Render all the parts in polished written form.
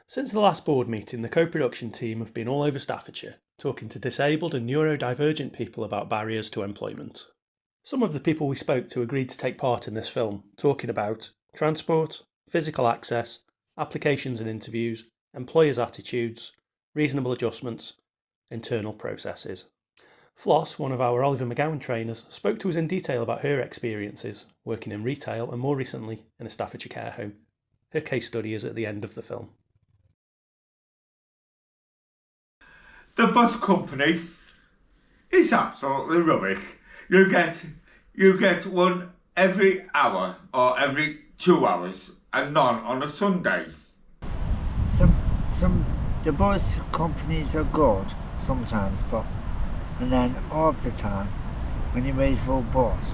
Since the last board meeting, the co-production team have been all over Staffordshire, talking to disabled and neurodivergent people about barriers to employment. Some of the people we spoke to agreed to take part in this film, talking about transport, physical access, applications and interviews, employers' attitudes, reasonable adjustments, internal processes. Floss, one of our Oliver McGowan trainers, spoke to us in detail about her experiences working in retail and more recently in a Staffordshire care home. Her case study is at the end of the film. The bus company is absolutely rubbish. You get one every hour or every 2 hours and none on a Sunday. The bus companies are good sometimes, but and then all the time when you wait for a bus,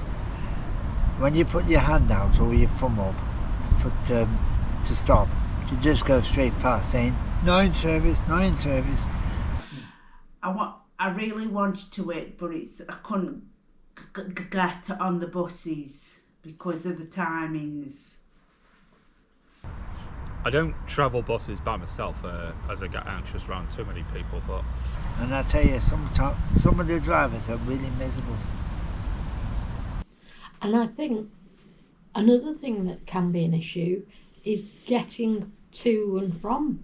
when you put your hand out or your thumb up to stop, you just go straight past saying "not in service, not in service." I really wanted to work, but I couldn't get on the buses because of the timings. I don't travel buses by myself as I get anxious around too many people, but... And I tell you, some of the drivers are really miserable. And I think another thing that can be an issue is getting to and from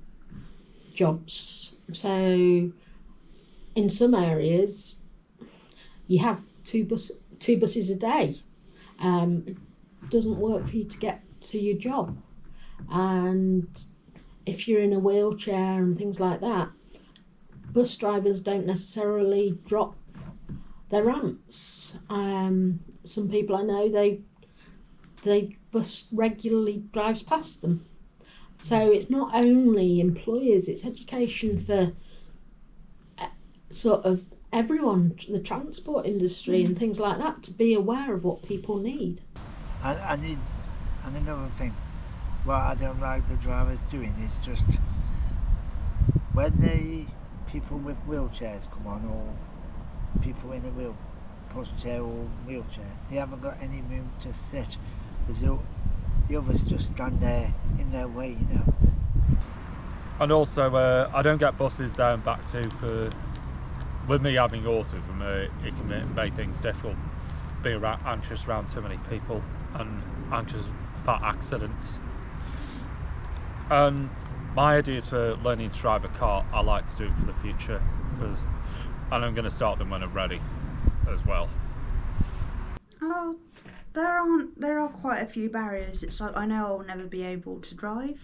jobs. So in some areas, you have two buses a day. It doesn't work for you to get to your job. And if you're in a wheelchair and things like that, bus drivers don't necessarily drop their ramps. Some people I know, they bus regularly drives past them. So it's not only employers, it's education for sort of everyone, the transport industry and things like that, to be aware of what people need. And another thing, what I don't like the drivers doing is just when the people with wheelchairs come on, or people in a pushchair or wheelchair, they haven't got any room to sit because the others just stand there in their way, you know. And also, I don't get buses there and back to. With me having autism, it can make things difficult. Being anxious around too many people and anxious about accidents. And my ideas for learning to drive a car, I like to do it for the future, and I'm going to start them when I'm ready as well. Oh, there are quite a few barriers. It's like I know I'll never be able to drive,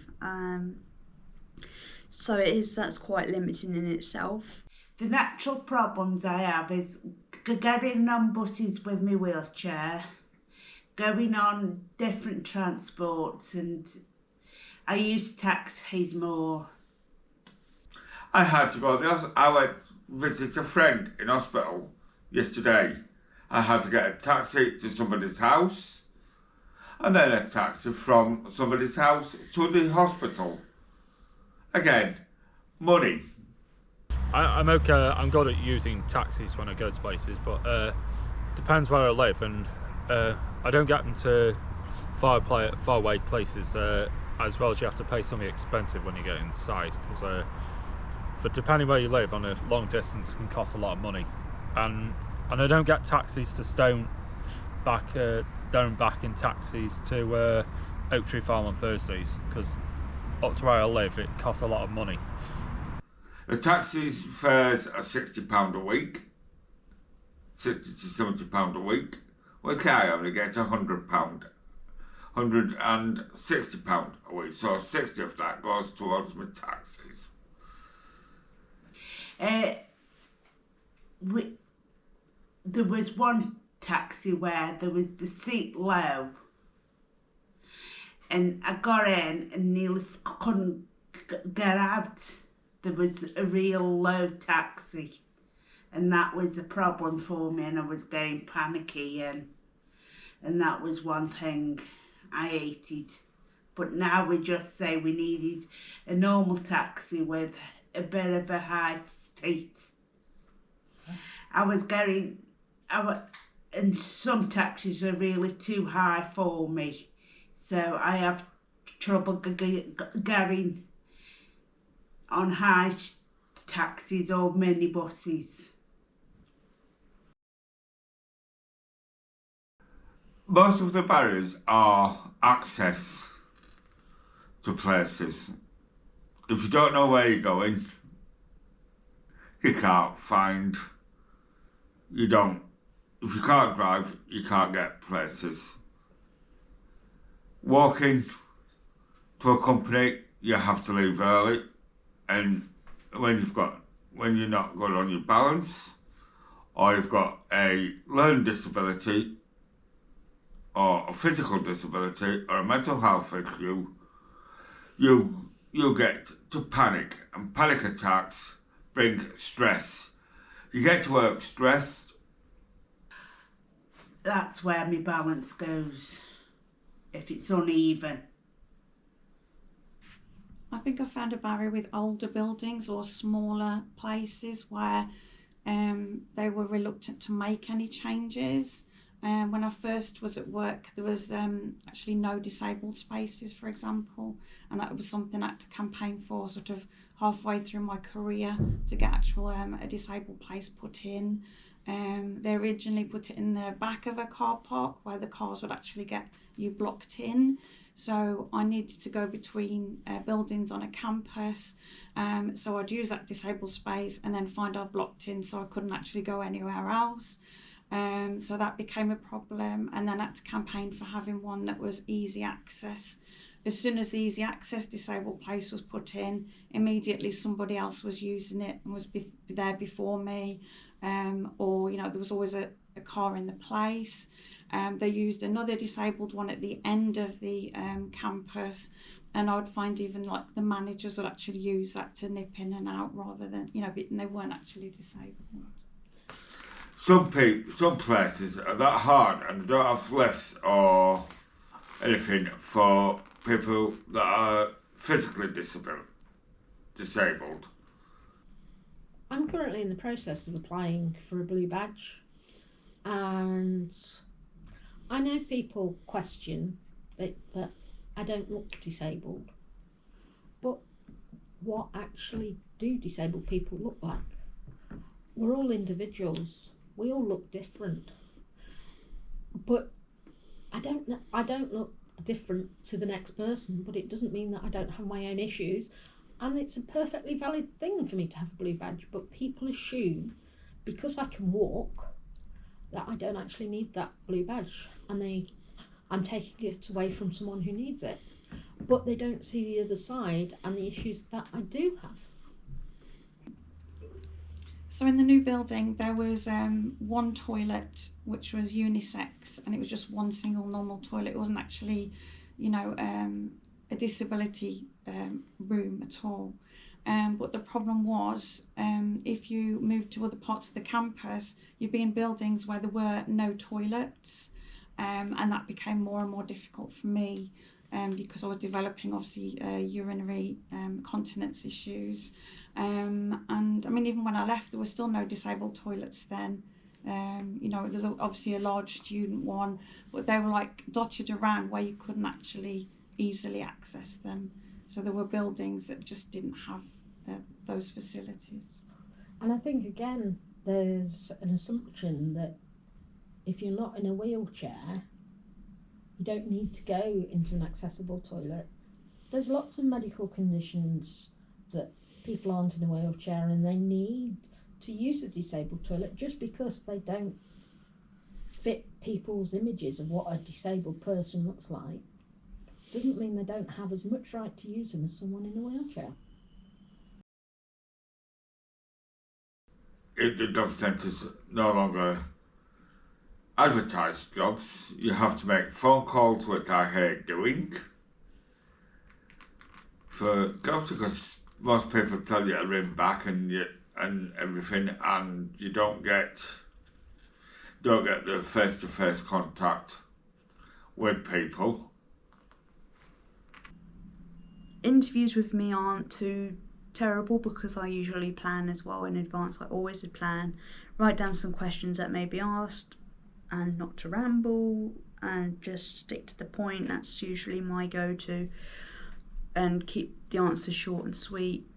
so that's quite limiting in itself. The natural problems I have is getting on buses with my wheelchair, going on different transports, and I use taxis more. I had to go to the hospital. I went to visit a friend in hospital yesterday. I had to get a taxi to somebody's house and then a taxi from somebody's house to the hospital. Again, money. I'm okay. I'm good at using taxis when I go to places, but depends where I live, and I don't get them to far away places as well as you have to pay something expensive when you get inside, because for depending where you live on a long distance can cost a lot of money, and I don't get taxis to Stone back in taxis to Oak Tree Farm on Thursdays, because up to where I live it costs a lot of money. The taxi's fares are £60 a week, £60 to £70 a week. Okay, I only get £100, £160 a week, so 60 of that goes towards my taxis. There was one taxi where there was the seat low, and I got in and nearly couldn't get out. There was a real low taxi, and that was a problem for me, and I was getting panicky, and that was one thing I hated. But now we just say we needed a normal taxi with a bit of a high seat. And some taxis are really too high for me, so I have trouble getting on high taxis or minibuses. Most of the barriers are access to places. If you don't know where you're going, you can't find, if you can't drive, you can't get places. Walking to a company, you have to leave early, and when you're not good on your balance, or you've got a learning disability, or a physical disability, or a mental health issue, you'll get to panic, and panic attacks bring stress. You get to work stressed. That's where my balance goes, if it's uneven. I think I found a barrier with older buildings or smaller places where they were reluctant to make any changes. When I first was at work, there was actually no disabled spaces, for example, and that was something I had to campaign for sort of halfway through my career to get actual a disabled place put in. They originally put it in the back of a car park where the cars would actually get you blocked in. So I needed to go between buildings on a campus. So I'd use that disabled space and then find I blocked in, so I couldn't actually go anywhere else. So that became a problem, and then I had to campaign for having one that was easy access. As soon as the easy access disabled place was put in, immediately somebody else was using it and was there before me, or there was always a car in the place. They used another disabled one at the end of the campus, and I would find even like the managers would actually use that to nip in and out rather than, and they weren't actually disabled. Some places are that hard and they don't have lifts or anything for people that are physically disabled. I'm currently in the process of applying for a blue badge, and I know people question that I don't look disabled, but what actually do disabled people look like? We're all individuals. We all look different, but I don't look different to the next person, but it doesn't mean that I don't have my own issues, and it's a perfectly valid thing for me to have a blue badge. But people assume because I can walk that I don't actually need that blue badge, and I'm taking it away from someone who needs it, but they don't see the other side and the issues that I do have. So in the new building, there was one toilet which was unisex, and it was just one single normal toilet. It wasn't actually, a disability room at all. But the problem was, if you moved to other parts of the campus, you'd be in buildings where there were no toilets, and that became more and more difficult for me. Because I was developing obviously urinary continence issues, and I mean even when I left there were still no disabled toilets then. There's obviously a large student one, but they were like dotted around where you couldn't actually easily access them. So there were buildings that just didn't have those facilities. And I think again there's an assumption that if you're not in a wheelchair, you don't need to go into an accessible toilet. There's lots of medical conditions that people aren't in a wheelchair and they need to use a disabled toilet. Just because they don't fit people's images of what a disabled person looks like doesn't mean they don't have as much right to use them as someone in a wheelchair. The job centres no longer advertise jobs. You have to make phone calls, which I hate doing, for jobs, because most people tell you to ring back and everything, and you don't get the face-to-face contact with people. Interviews with me aren't too terrible because I usually plan as well in advance. I always plan, write down some questions that may be asked, and not to ramble and just stick to the point. That's usually my go-to, and keep the answers short and sweet.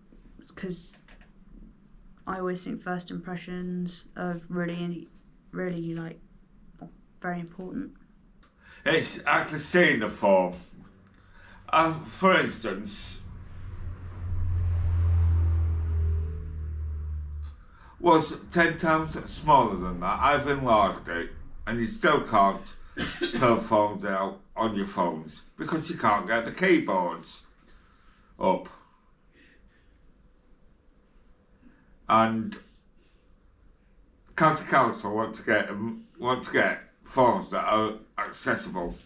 because I always think first impressions are really like very important. It's actually seeing the form. For instance, was 10 times smaller than that. I've enlarged it, and you still can't fill forms out on your phones because you can't get the keyboards up. And County Council want to get forms that are accessible.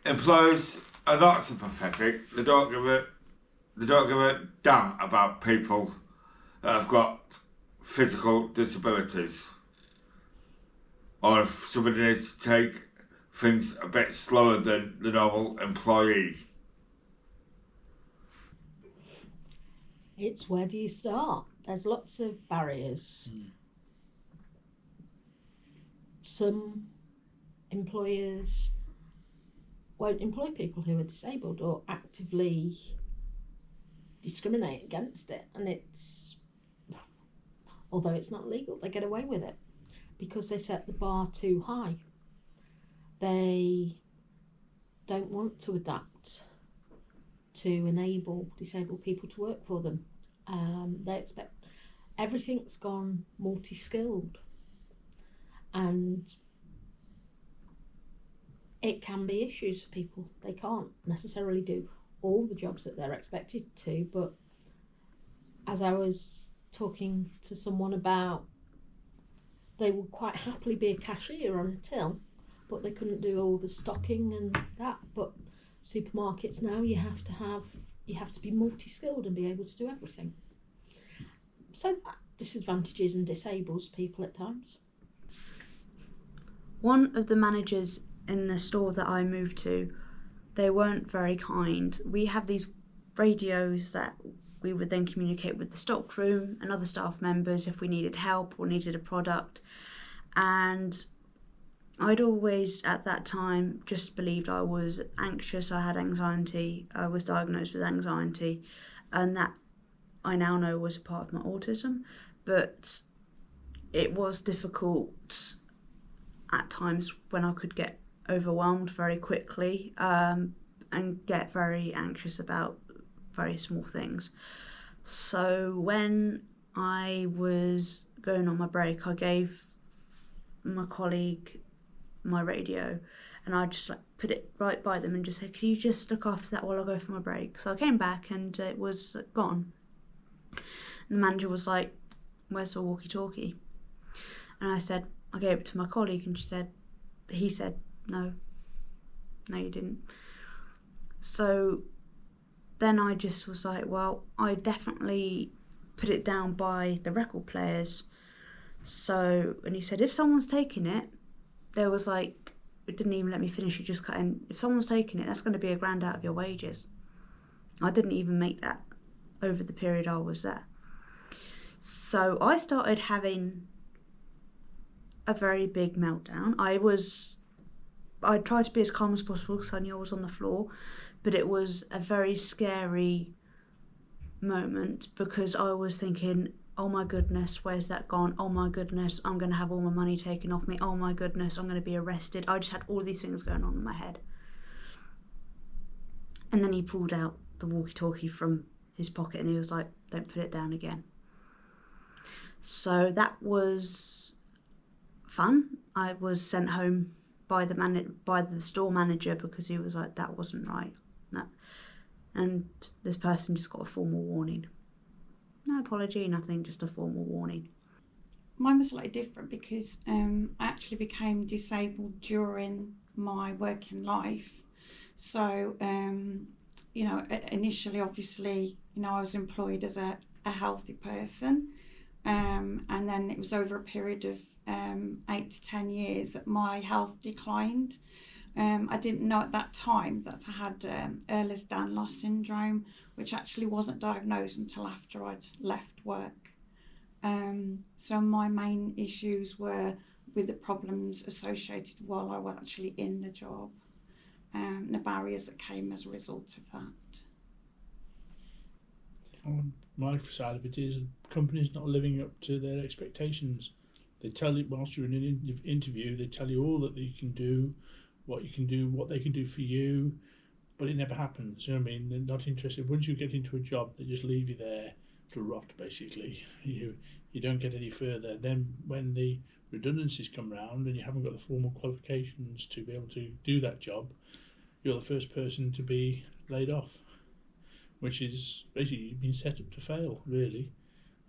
Employers are not sympathetic. They don't give a damn about people that have got physical disabilities, or if somebody needs to take things a bit slower than the normal employee. It's where do you start? There's lots of barriers. Some employers won't employ people who are disabled or actively discriminate against it, and it's, although it's not legal, they get away with it because they set the bar too high. They don't want to adapt to enable disabled people to work for them. They expect everything's gone multi-skilled, and it can be issues for people. They can't necessarily do all the jobs that they're expected to, but as I was talking to someone about, they would quite happily be a cashier on a till, but they couldn't do all the stocking and that. But supermarkets now, you have to be multi-skilled and be able to do everything. So that disadvantages and disables people at times. One of the managers in the store that I moved to, they weren't very kind. We have these radios that we would then communicate with the stockroom and other staff members if we needed help or needed a product. And I'd always, at that time, just believed I was anxious, I had anxiety, I was diagnosed with anxiety, and that I now know was a part of my autism. But it was difficult at times when I could get overwhelmed very quickly and get very anxious about very small things. So when I was going on my break, I gave my colleague my radio, and I just put it right by them and just said, can you just look after that while I go for my break? So I came back and it was gone. And the manager was like, where's the walkie-talkie? And I said, I gave it to my colleague, and he said, no, you didn't. So then I just was like, well, I definitely put it down by the record players. So, and he said, if someone's taking it, there was like, it didn't even let me finish, it just cut in. If someone's taking it, that's going to be £1,000 out of your wages. I didn't even make that over the period I was there. So I started having a very big meltdown. I tried to be as calm as possible because I knew I was on the floor, but it was a very scary moment because I was thinking, oh my goodness, where's that gone? Oh my goodness, I'm going to have all my money taken off me. Oh my goodness, I'm going to be arrested. I just had all these things going on in my head. And then he pulled out the walkie-talkie from his pocket and he was like, don't put it down again. So that was fun. I was sent home by the store manager because he was like, that wasn't right. And this person just got a formal warning. No apology, nothing, just a formal warning. Mine was slightly different because I actually became disabled during my working life. So, initially, obviously, I was employed as a healthy person. And then it was over a period of 8 to 10 years that my health declined. I didn't know at that time that I had Ehlers-Danlos syndrome, which actually wasn't diagnosed until after I'd left work. So my main issues were with the problems associated while I was actually in the job, the barriers that came as a result of that. On my side of it is companies not living up to their expectations. They tell you whilst you're in an interview, they tell you all that you can do, what they can do for you, but it never happens. You know what I mean? They're not interested. Once you get into a job, they just leave you there to rot, basically. You don't get any further. Then when the redundancies come round and you haven't got the formal qualifications to be able to do that job, you're the first person to be laid off, which is basically you've been set up to fail, really.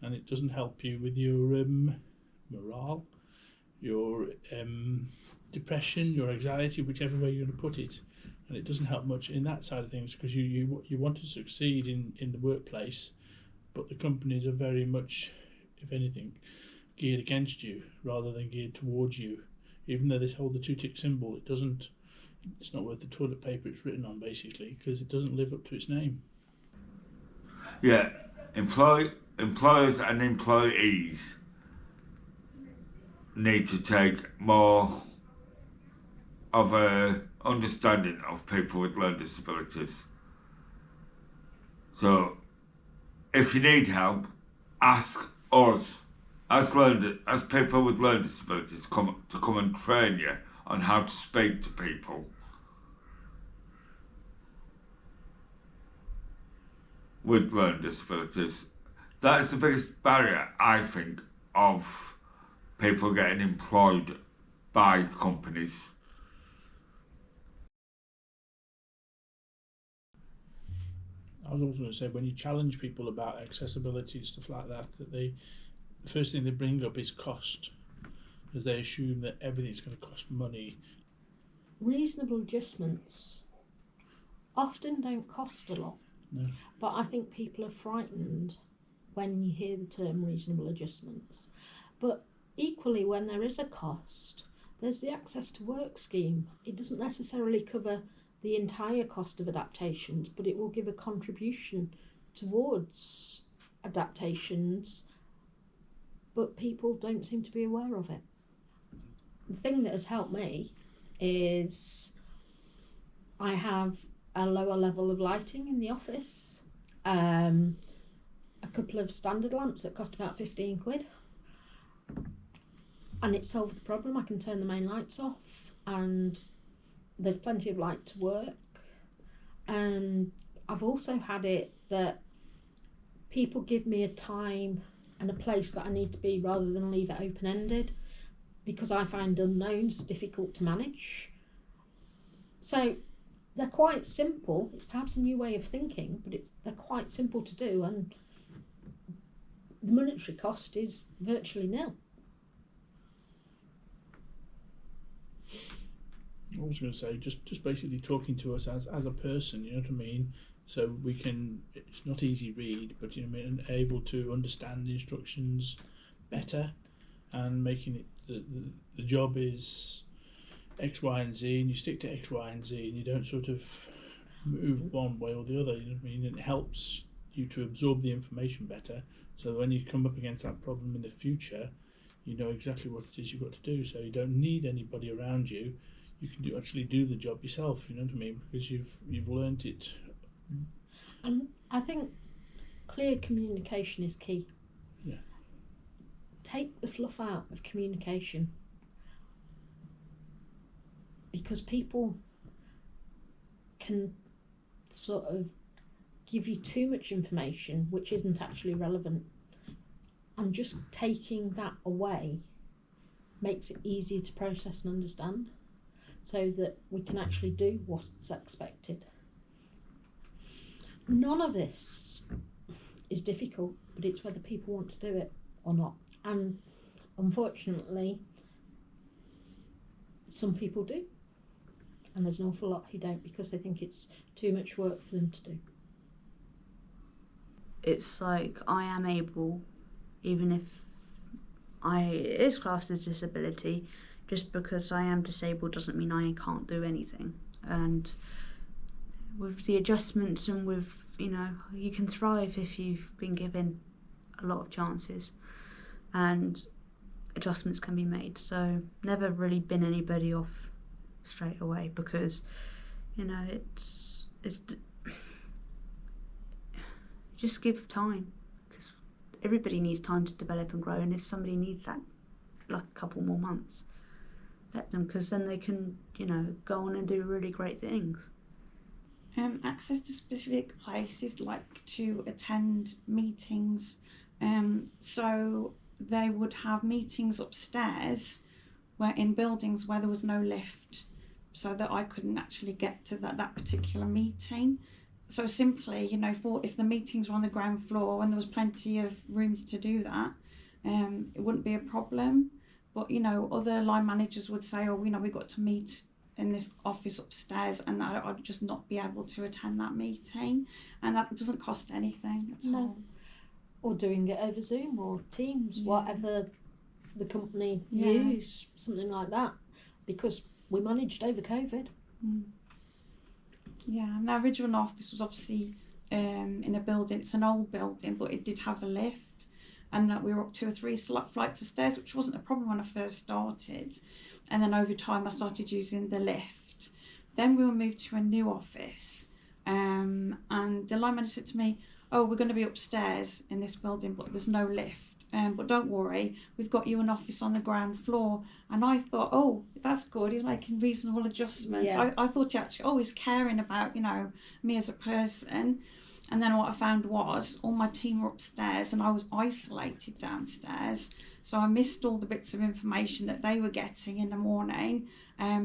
And it doesn't help you with your morale, your depression, your anxiety, whichever way you're going to put it. And it doesn't help much in that side of things, because you want to succeed in the workplace, but the companies are very much, if anything, geared against you rather than geared towards you. Even though they hold the 2-tick symbol, it's not worth the toilet paper it's written on, basically, because it doesn't live up to its name. Yeah, employers and employees need to take more of a understanding of people with learning disabilities. So, if you need help, ask us, as people with learning disabilities, to come and train you on how to speak to people. With learning disabilities. That is the biggest barrier, I think, of people getting employed by companies. I was also going to say, when you challenge people about accessibility and stuff like that, the first thing they bring up is cost, because they assume that everything's going to cost money. Reasonable adjustments often don't cost a lot. No. But I think people are frightened when you hear the term reasonable adjustments. But equally, when there is a cost, there's the Access to Work scheme. It doesn't necessarily cover the entire cost of adaptations, but it will give a contribution towards adaptations, but people don't seem to be aware of it. The thing that has helped me is I have a lower level of lighting in the office, a couple of standard lamps that cost about 15 quid, and it solved the problem. I can turn the main lights off and there's plenty of light to work. And I've also had it that people give me a time and a place that I need to be rather than leave it open-ended, because I find unknowns difficult to manage. So they're quite simple. It's perhaps a new way of thinking, but they're quite simple to do, and the monetary cost is virtually nil. I was going to say, just basically talking to us as a person, you know what I mean? So we can, it's not easy read, but you know what I mean, able to understand the instructions better, and making it, the job is X, Y and Z, and you stick to X, Y and Z, and you don't sort of move one way or the other, you know what I mean? And it helps you to absorb the information better, so when you come up against that problem in the future, you know exactly what it is you've got to do, so you don't need anybody around you. You can actually do the job yourself, you know what I mean, because you've learnt it. And I think clear communication is key. Yeah. Take the fluff out of communication, because people can sort of give you too much information which isn't actually relevant, and just taking that away makes it easier to process and understand, so that we can actually do what's expected. None of this is difficult, but it's whether people want to do it or not. And unfortunately, some people do, and there's an awful lot who don't, because they think it's too much work for them to do. It's like, I am able, even if it is classed as disability. Just because I am disabled doesn't mean I can't do anything. And with the adjustments and with, you know, you can thrive if you've been given a lot of chances, and adjustments can be made. So never really been anybody off straight away, because, you know, just give time, because everybody needs time to develop and grow, and if somebody needs that, like a couple more months, let them, because then they can, go on and do really great things. Access to specific places, like to attend meetings. So they would have meetings upstairs where in buildings where there was no lift, so that I couldn't actually get to that particular meeting. So simply, if the meetings were on the ground floor and there was plenty of rooms to do that, it wouldn't be a problem. But, other line managers would say, we've got to meet in this office upstairs, and I'd just not be able to attend that meeting. And that doesn't cost anything at all. Or doing it over Zoom or Teams, whatever the company Yeah. use, something like that, because we managed over COVID. Yeah, and the original office was obviously in a building. It's an old building, but it did have a lift, and we were up 2 or 3 flights of stairs, which wasn't a problem when I first started. And then over time I started using the lift. Then we were moved to a new office, and the line manager said to me, we're going to be upstairs in this building, but there's no lift, but don't worry, we've got you an office on the ground floor. And I thought, that's good, he's making reasonable adjustments. Yeah. I thought he actually always caring about me as a person. And then what I found was all my team were upstairs and I was isolated downstairs. So I missed all the bits of information that they were getting in the morning,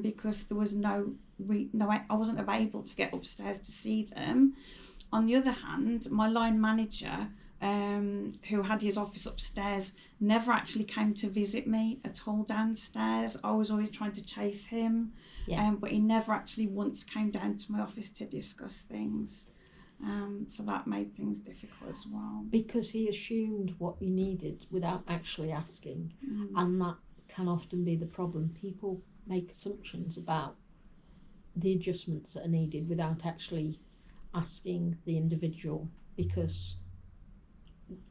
because there was I wasn't able to get upstairs to see them. On the other hand, my line manager, who had his office upstairs, never actually came to visit me at all downstairs. I was always trying to chase him, but he never actually once came down to my office to discuss things. So that made things difficult as well. Because he assumed what you needed without actually asking, and that can often be the problem. People make assumptions about the adjustments that are needed without actually asking the individual, because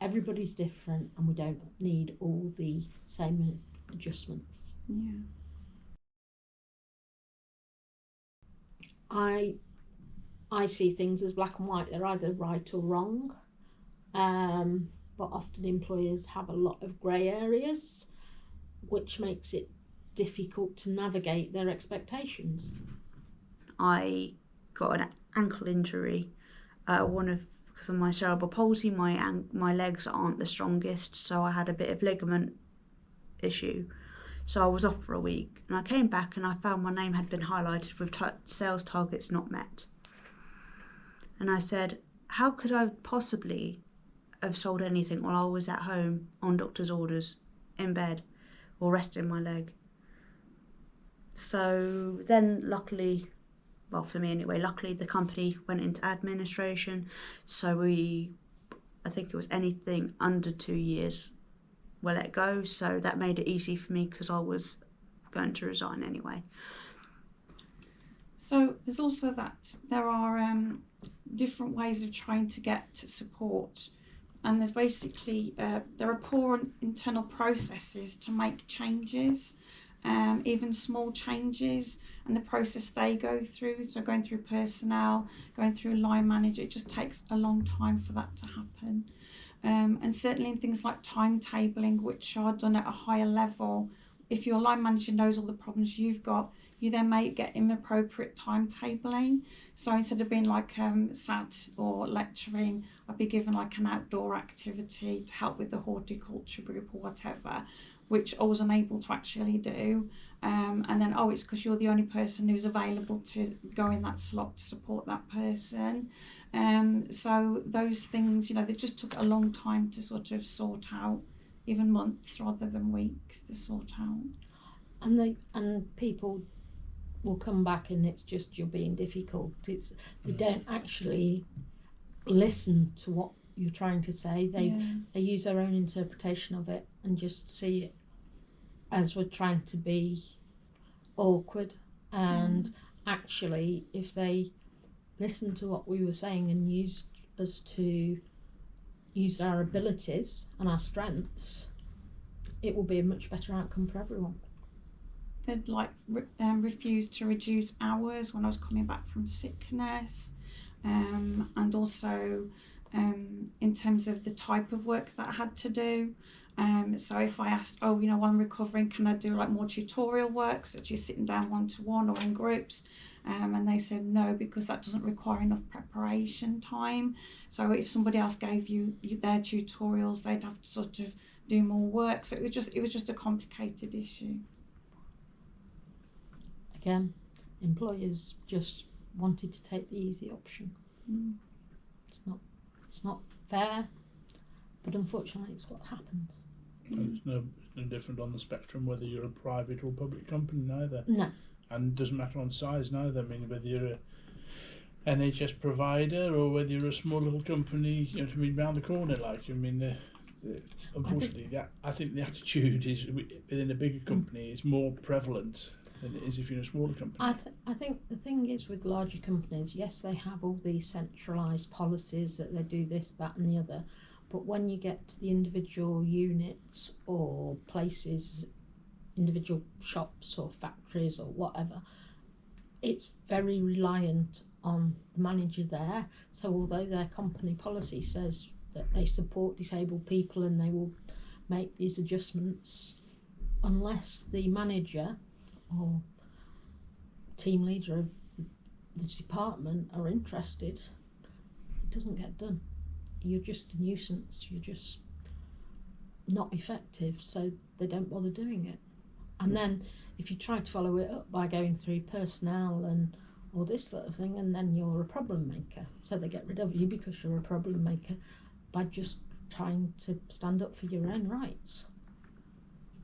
everybody's different and we don't need all the same adjustments. Yeah. I see things as black and white. They're either right or wrong, but often employers have a lot of grey areas, which makes it difficult to navigate their expectations. I got an ankle injury, because of my cerebral palsy. My legs aren't the strongest, so I had a bit of ligament issue. So I was off for a week, and I came back and I found my name had been highlighted with sales targets not met. And I said, how could I possibly have sold anything while I was at home on doctor's orders, in bed, or resting my leg? So then luckily, well, for me anyway, luckily the company went into administration. So I think it was anything under 2 years were let go. So that made it easy for me because I was going to resign anyway. So there's also that there are different ways of trying to get support, and there's basically there are poor internal processes to make changes, even small changes, and the process they go through. So going through personnel, going through line manager, it just takes a long time for that to happen. And certainly in things like timetabling, which are done at a higher level, if your line manager knows all the problems you've got, you then may get inappropriate timetabling. So instead of being like sat or lecturing, I'd be given like an outdoor activity to help with the horticulture group or whatever, which I was unable to actually do. And then, it's because you're the only person who's available to go in that slot to support that person. So those things, they just took a long time to sort of sort out, even months rather than weeks to sort out. And people will come back and it's just you're being difficult. They don't actually listen to what you're trying to say. They use their own interpretation of it and just see it as we're trying to be awkward. And actually, if they listened to what we were saying and used our abilities and our strengths, it will be a much better outcome for everyone. They'd refuse to reduce hours when I was coming back from sickness, and also in terms of the type of work that I had to do. So if I asked, while I'm recovering, can I do like more tutorial work, such as sitting down one-to-one or in groups? And they said no, because that doesn't require enough preparation time. So if somebody else gave you their tutorials, they'd have to sort of do more work. So it was just a complicated issue. Again, employers just wanted to take the easy option. It's not fair, but unfortunately it's what happens. It's no different on the spectrum whether you're a private or public company neither. No. And it doesn't matter on size neither. I mean, whether you're a NHS provider or whether you're a small little company, round the corner. Unfortunately, I think the attitude is within a bigger company is more prevalent than it is if you're in a smaller company. I think the thing is with larger companies, yes, they have all these centralised policies that they do this, that and the other, but when you get to the individual units or places, individual shops or factories or whatever, it's very reliant on the manager there. So although their company policy says that they support disabled people and they will make these adjustments, unless the manager or team leader of the department are interested, it doesn't get done. You're just a nuisance, you're just not effective, so they don't bother doing it. And then if you try to follow it up by going through personnel and all this sort of thing, and then you're a problem maker, so they get rid of you because you're a problem maker by just trying to stand up for your own rights.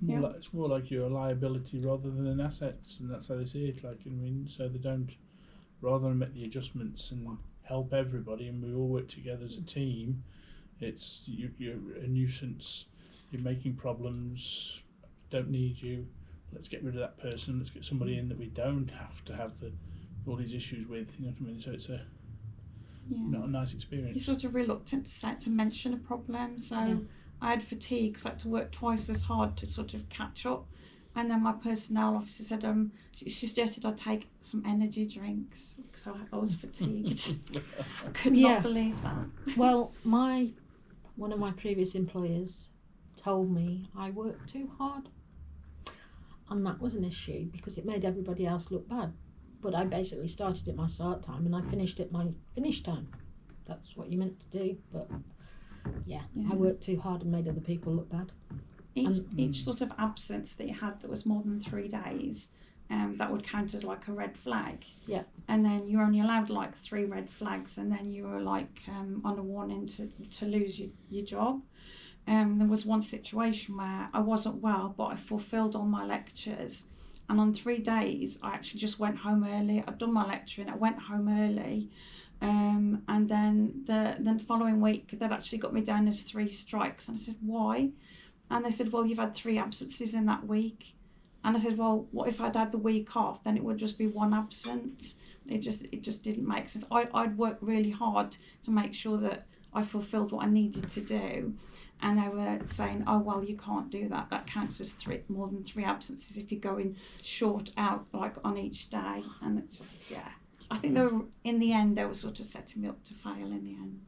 It's more like you're a liability rather than an asset, and that's how they see it. So they don't, rather than make the adjustments and help everybody, and we all work together as a team. It's you're a nuisance. You're making problems. Don't need you. Let's get rid of that person. Let's get somebody in that we don't have to have all these issues with. So it's not a nice experience. You're sort of reluctant to mention a problem. So I had fatigue because I had to work twice as hard to sort of catch up. And then my personnel officer said, she suggested I take some energy drinks because I was fatigued. I could not believe that. Well, one of my previous employers told me I worked too hard. And that was an issue because it made everybody else look bad. But I basically started at my start time and I finished at my finish time. That's what you're meant to do. But I worked too hard and made other people look bad. Each sort of absence that you had that was more than 3 days, that would count as like a red flag. Yeah. And then you were only allowed like 3 red flags, and then you were like on a warning to lose your job. There was one situation where I wasn't well, but I fulfilled all my lectures. And on 3 days, I actually just went home early. I'd done my lecturing, I went home early. And then the following week, they'd actually got me down as 3 strikes. And I said, why? And they said, well, you've had 3 absences in that week. And I said, well, what if I'd had the week off? Then it would just be 1 absence. It just didn't make sense. I'd worked really hard to make sure that I fulfilled what I needed to do. And they were saying, oh, well, you can't do that. That counts as more than 3 absences if you're going short out like on each day. And it's just, I think in the end, they were sort of setting me up to fail in the end.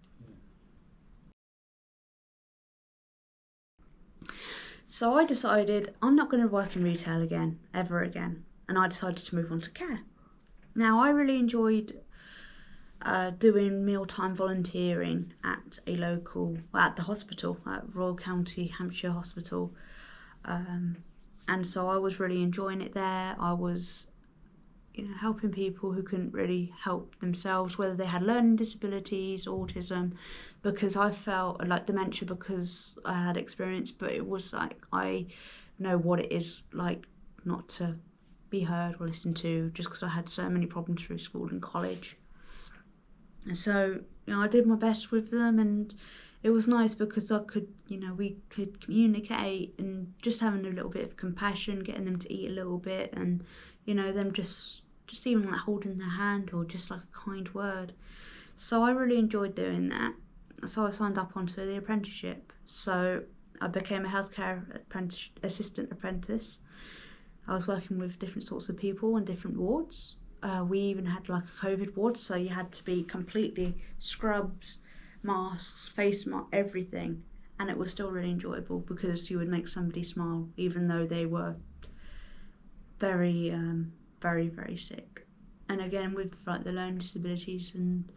So I decided I'm not going to work in retail again, ever again. And I decided to move on to care. Now, I really enjoyed doing mealtime volunteering at the hospital, at Royal County Hampshire Hospital. And so I was really enjoying it there. I was helping people who couldn't really help themselves, whether they had learning disabilities, autism, because I felt like dementia because I had experience, but it was like I know what it is like not to be heard or listened to just because I had so many problems through school and college. And so, I did my best with them, and it was nice because I could, we could communicate and just having a little bit of compassion, getting them to eat a little bit, and, them just even like holding their hand or just like a kind word. So I really enjoyed doing that. So I signed up onto the apprenticeship. So I became a healthcare assistant apprentice. I was working with different sorts of people in different wards. We even had like a COVID ward, so you had to be completely scrubbed masks, face mask, everything, and it was still really enjoyable because you would make somebody smile even though they were very, very, very sick. And again, with like the learning disabilities and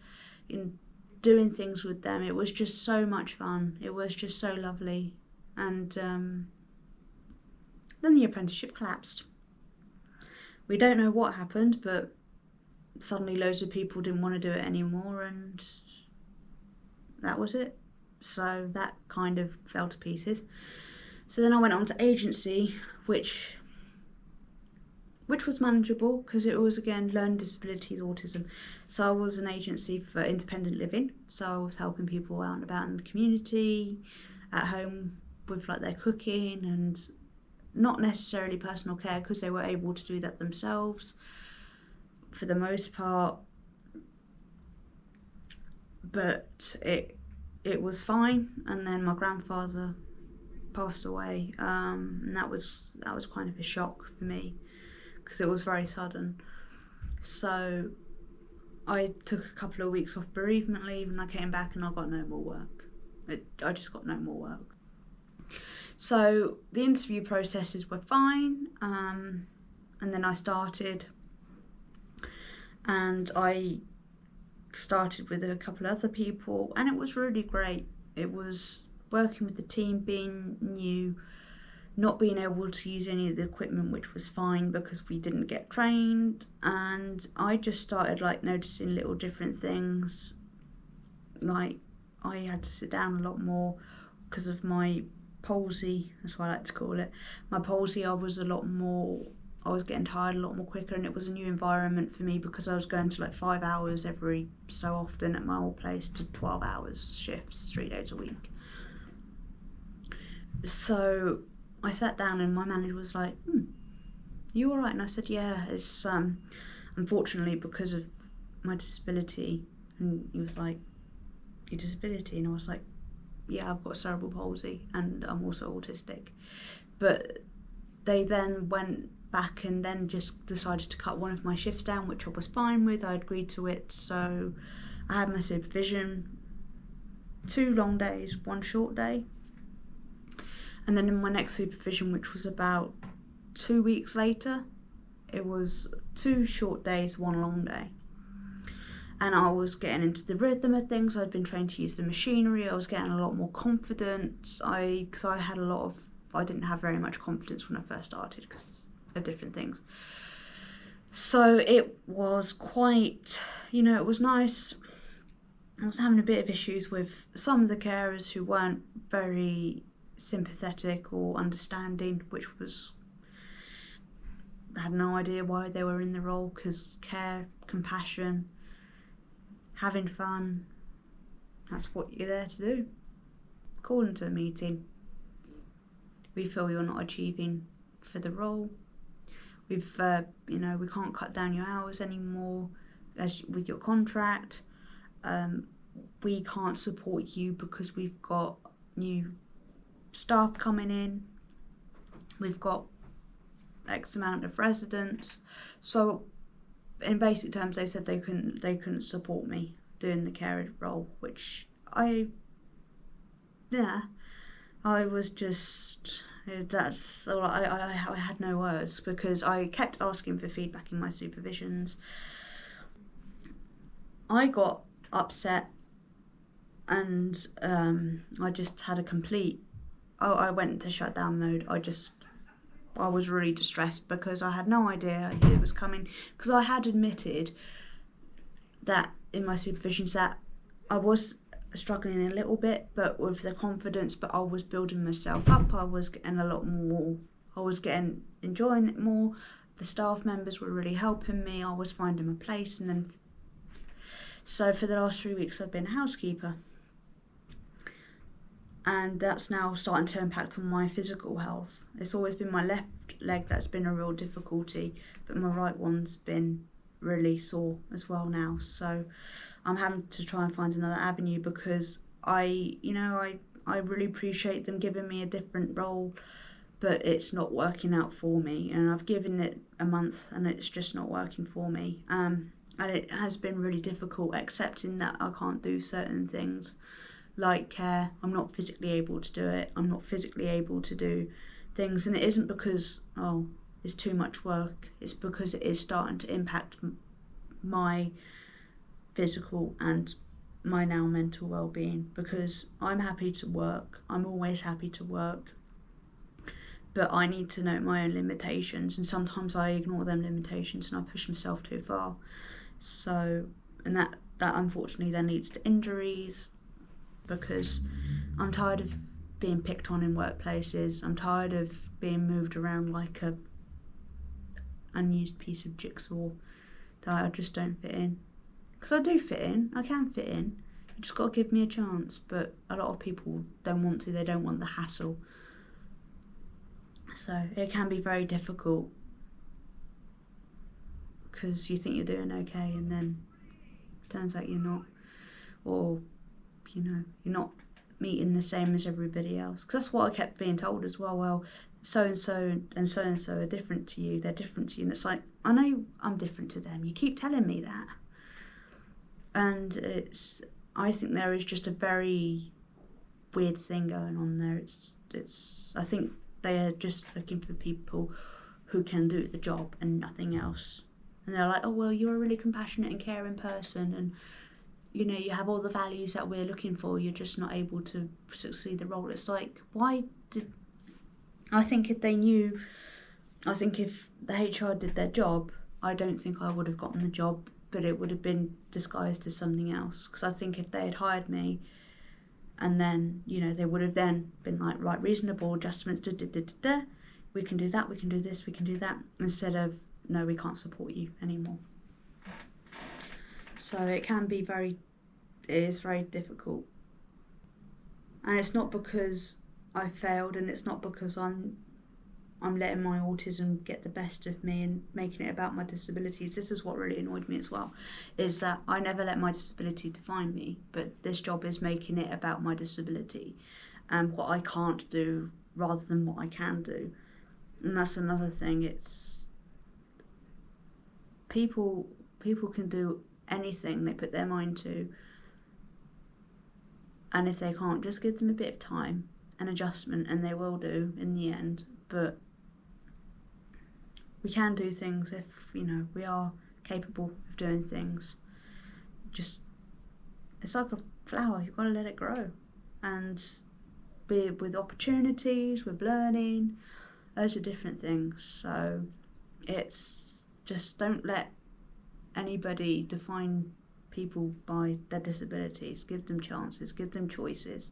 in doing things with them, it was just so much fun. It was just so lovely. And then the apprenticeship collapsed. We don't know what happened, but suddenly loads of people didn't want to do it anymore, and that was it. So that kind of fell to pieces. So then I went on to agency, which was manageable because it was, again, learning disabilities, autism. So I was an agency for independent living. So I was helping people out and about in the community, at home with like their cooking, and not necessarily personal care because they were able to do that themselves for the most part. But it was fine. And then my grandfather passed away, and that was kind of a shock for me because it was very sudden. So I took a couple of weeks off bereavement leave, and I came back and I got no more work. I just got no more work. So the interview processes were fine, and then I started, and I started with a couple of other people, and it was really great. It was working with the team, being new, not being able to use any of the equipment, which was fine because we didn't get trained, and I just started like noticing little different things. Like I had to sit down a lot more because of my palsy, that's what I like to call it. My palsy, I was getting tired a lot more quicker, and it was a new environment for me because I was going to like 5 hours every so often at my old place to 12 hours shifts 3 days a week. So I sat down and my manager was like, you all right? And I said, yeah, it's unfortunately because of my disability. And he was like, your disability? And I was like, yeah, I've got cerebral palsy and I'm also autistic. But they then went back and then just decided to cut one of my shifts down, which I was fine with. I agreed to it. So I had my supervision, 2 long days, 1 short day. And then in my next supervision, which was about 2 weeks later, it was 2 short days, 1 long day. And I was getting into the rhythm of things. I'd been trained to use the machinery. I was getting a lot more confidence. Because I didn't have very much confidence when I first started because of different things. So it was quite, it was nice. I was having a bit of issues with some of the carers who weren't very sympathetic or understanding, I had no idea why they were in the role, because care, compassion, having fun, that's what you're there to do. Call into a meeting. We feel you're not achieving for the role. We can't cut down your hours anymore with your contract. We can't support you because we've got new staff coming in. We've got X amount of residents. So in basic terms, they said they couldn't support me doing the carer role, which I was just, that's all. I had no words because I kept asking for feedback in my supervisions. I got upset and I just had a complete, I went into shutdown mode. I was really distressed because I had no idea it was coming, because I had admitted that in my supervisions that I was struggling a little bit, but with the confidence, but I was building myself up. I was getting a lot more, enjoying it more. The staff members were really helping me. I was finding my place, and then so for the last 3 weeks I've been a housekeeper, and that's now starting to impact on my physical health. It's always been my left leg that's been a real difficulty, but my right one's been really sore as well now. So I'm having to try and find another avenue, because I really appreciate them giving me a different role, but it's not working out for me, and I've given it a month and it's just not working for me. And And it has been really difficult accepting that I can't do certain things like care. I'm not physically able to do it. I'm not physically able to do things, and it isn't because it's too much work. It's because it is starting to impact my physical and my now mental well-being, because I'm happy to work. I'm always happy to work, but I need to know my own limitations, and sometimes I ignore them limitations and I push myself too far. So, and that unfortunately then leads to injuries, because I'm tired of being picked on in workplaces. I'm tired of being moved around like a unused piece of jigsaw that I just don't fit in. Because I do fit in, I can fit in. You just got to give me a chance. But a lot of people don't want to, they don't want the hassle. So it can be very difficult, because you think you're doing okay and then it turns out you're not. Or, you're not meeting the same as everybody else. Because that's what I kept being told as well. Well, so-and-so and so-and-so are different to you, they're different to you. And it's like, I know I'm different to them. You keep telling me that. And I think there is just a very weird thing going on there. I think they are just looking for people who can do the job and nothing else. And they're like, oh, well, you're a really compassionate and caring person, and you have all the values that we're looking for, you're just not able to succeed the role. It's like, I think if the HR did their job, I don't think I would have gotten the job, but it would have been disguised as something else. Because I think if they had hired me, and then, they would have then been like, right, reasonable adjustments, we can do that, we can do this, we can do that, instead of, no, we can't support you anymore. So it is very difficult. And it's not because I failed, and it's not because I'm letting my autism get the best of me and making it about my disabilities. This is what really annoyed me as well, is that I never let my disability define me, but this job is making it about my disability and what I can't do rather than what I can do. And that's another thing. It's people can do anything they put their mind to, and if they can't, just give them a bit of time and adjustment, and they will do in the end. But we can do things if we are capable of doing things. It's like a flower, you've got to let it grow, and with opportunities, with learning, loads of different things. So it's just, don't let anybody define people by their disabilities. Give them chances, give them choices,